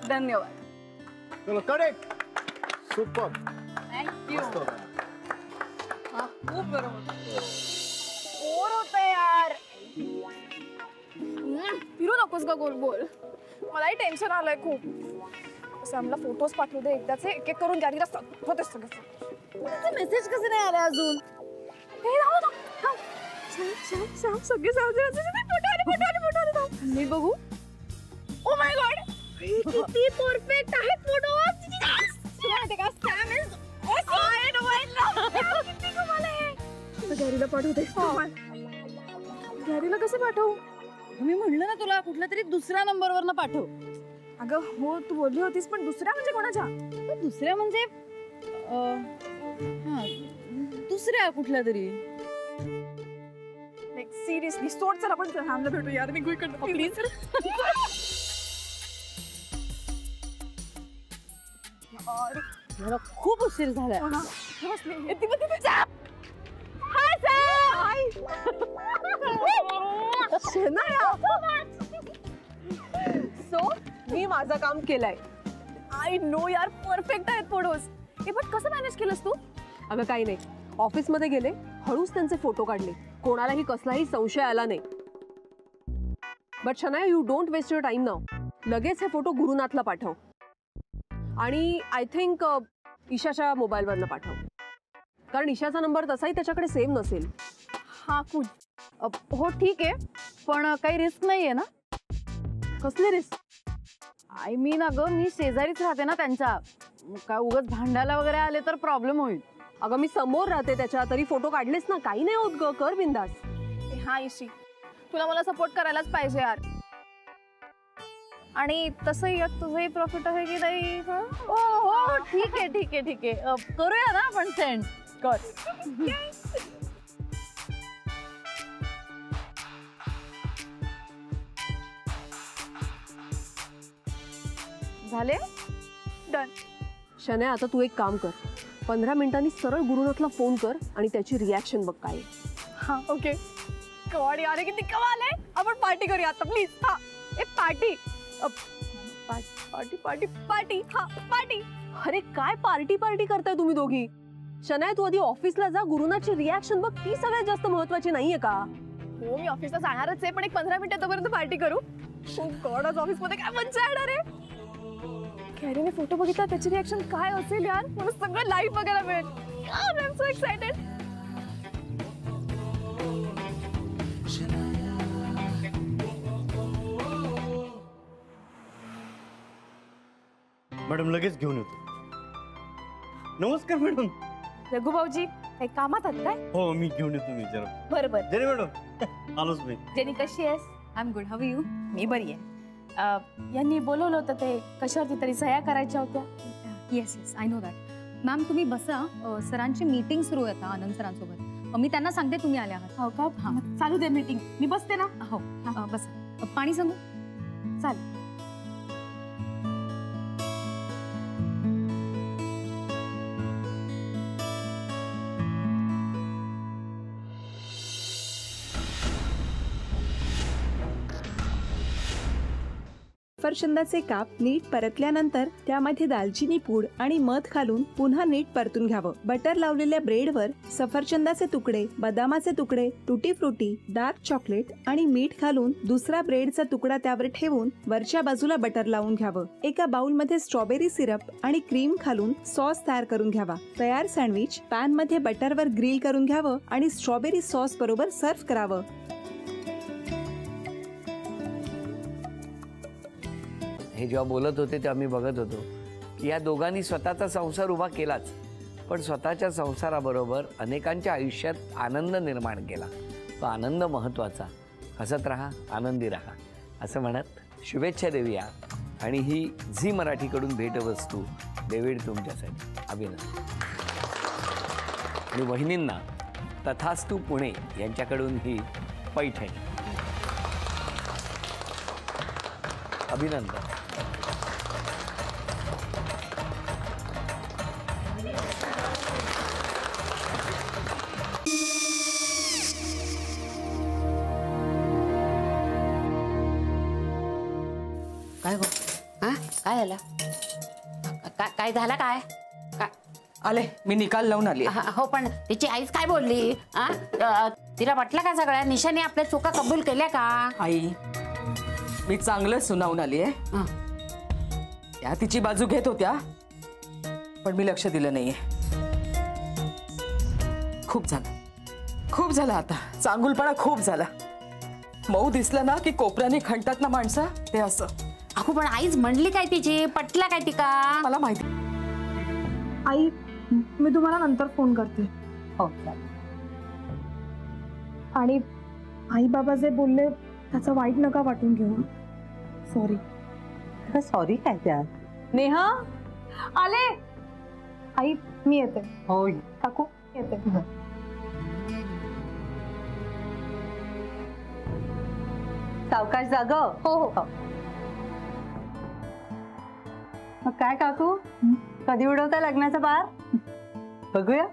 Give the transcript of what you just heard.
धन्यवाद. चलो correct. Super. Thank you. हा खूप बरं होतं. बोर होतंय यार. फिरू नकोस ग गोल गोल. मलाही टेन्शन आलंय खूप. सॅमला फोटोज पाठवू दे एकदाचे, एक एक करून गॅरीला होते सगळे. मेसेज कसे नाही आले अजून? हे राहू ना. सॅम सगळे फोटो आले. मी बघू. ओ माय गॉड, किती परफेक्ट आहेत फोटोज. सॅम इज किती कमाल आहे. गॅरीला पाठवते. गॅरीला कसं पाठवू? मी म्हणलं ना तुला कुठल्या तरी दुसऱ्या नंबरवरनं पाठव. अगं हो तू बोलली होतीस, पण दुसऱ्या म्हणजे कोणाच्या? दुसऱ्या म्हणजे दुसऱ्या कुठल्या तरी. सिरियसली सोड, चल आपण सॅमला भेटू यार. Me please. मला खूप उशीर झालाय. सो मी माझं काम केलंय. आय नो यार, परफेक्ट आहेत फोटोज. हे पण कसं मॅनेज केलंस तू? अगं काही नाही, ऑफिसमध्ये गेले, हळूच त्यांचे फोटो काढले, कोणालाही कसलाही संशय आला नाही. But Shanaya, you don't waste your time now. लगेच हे फोटो गुरुनाथला पाठव आणि आय थिंक ईशाच्या मोबाईलवरनं पाठव, कारण ईशाचा नंबर तसाही त्याच्याकडे सेव्ह नसेल. हा कूल. हो ठीक आहे, पण काही रिस्क नाहीये ना? कसली रिस्क? आय मीन अगं मी शेजारीच राहते ना त्यांच्या, काय उगाच भांडायला वगैरे आले तर प्रॉब्लेम होईल. अगं मी समोर राहते त्याच्या, तरी फोटो काढलेस ना, काही नाही होत ग, कर बिंदास. हा ईशी, तुला मला सपोर्ट करायलाच पाहिजे यार. आणि तसंही यात तुझंही प्रॉफिट आहे की नाही? हो ठीक आहे ठीक आहे ठीक आहे, करूया ना आपण सेंड. कर. झाले? डन. शनाया, आता तू एक काम कर, 15 मिनिटांनी सरळ गुरुनाथला फोन कर आणि त्याची रिॲक्शन बघ काय. हा ओके. गॉड यार, किती कमाल आहे. आपण पार्टी करूया आता प्लीज. हा ए पार्टी पार्टी पार्टी पार्टी. हा पार्टी. अरे काय पार्टी पार्टी करताय तुम्ही दोघी? शनाया, तू आधी ऑफिसला जा, गुरुनाथची रिॲक्शन बघ, ती सगळ्यात जास्त महत्वाची नाहीये का? हो मी ऑफिसला जाणारच आहे, पण एक 15 मिनिटं तोपर्यंत पार्टी करू. ओ गॉड, आज ऑफिसमध्ये काय मज्जा येणार आहे. कॅरीने फोटो बघितला, त्याची रिॲक्शन काय असेल यार, मला सगळं लाईव्ह बघायला मिळेल. I am so excited. Madam लगेच घेऊन येतो. नमस्कार मॅडम. रघु भाऊजी काही कामात आहात काय? हो मी घेऊन येतो मी जरा. बरोबर. जेनी मॅडम आलोच मी. जेनी कशी आहेस? I am good, how are you? मी बरी आहे. यांनी बोलवलं होतं ते कशावरती तरी सह्या करायच्या होत्या. Yes yes I know that. Ma'am तुम्ही बसा, सरांची मीटिंग सुरू आहे आता आनंद सरांसोबत. मी त्यांना सांगते तुम्ही आले आहात. हो का? हां चालू दे मीटिंग, मी बसते ना. हो बसा. पाणी सांगू? चालेल. सफरचंदाचे काप नीट परतल्यानंतर त्यामध्ये दालचिनी पूड आणि मध घालून पुन्हा नीट परतून घ्यावं. बटर लावलेल्या ब्रेडवर सफरचंदाचे तुकडे, बदामाचे तुकडे, टुटी फ्रुटी, डार्क चॉकलेट आणि मीठ घालून दुसरा ब्रेडचा तुकडा त्यावर ठेवून वरच्या बाजूला बटर लावून घ्यावं. एका बाउलमध्ये स्ट्रॉबेरी सिरप आणि क्रीम घालून सॉस तयार करून घ्यावा. तयार सँडविच पॅन मध्ये बटरवर ग्रिल करून घ्यावं आणि स्ट्रॉबेरी सॉस बरोबर सर्व्ह करावं. हे जेव्हा बोलत होते तेव्हा मी बघत होतो की या दोघांनी स्वतःचा संसार उभा केलाच, पण स्वतःच्या संसाराबरोबर अनेकांच्या आयुष्यात आनंद निर्माण केला. तो आनंद महत्त्वाचा. हसत राहा, आनंदी राहा असं म्हणत शुभेच्छा देऊया. आणि ही झी मराठीकडून भेटवस्तू डेव्हिड तुमच्यासाठी. अभिनंदन. आणि वहिनींना तथास्तू पुणे यांच्याकडून ही पैठणी. अभिनंदन. काय गो? हा काय काय झालं? काय झालं काय? आले मी निकाल लावून आली. हो पण तिची आईच काय बोलली? तिला वाटलं का सगळ्या निशाने आपल्या चुका कबूल केल्या का? आई मी चांगलं सुनावून आली आहे. त्या तिची बाजू घेत होत्या पण मी लक्ष दिलं नाहीये. खूप झालं आता. चांगुलपणा खूप झाला. मऊ दिसलं ना की कोपऱ्याने खणतात ना माणसं, ते असं. अगो पण आईच म्हणली काय तिची? पटला काय ती का? मला माहिती. आई मी तुम्हाला नंतर फोन करते. हो आणि आई बाबा जे बोलले त्याचं वाईट नका वाटून घेऊ. सॉरी. सॉरी काय त्या? नेहा आले. आई मी येते. हो काकू येते. सावकाश जाग. हो हो. काय काकू, कधी उडवता लग्नाचा बार? बघूया.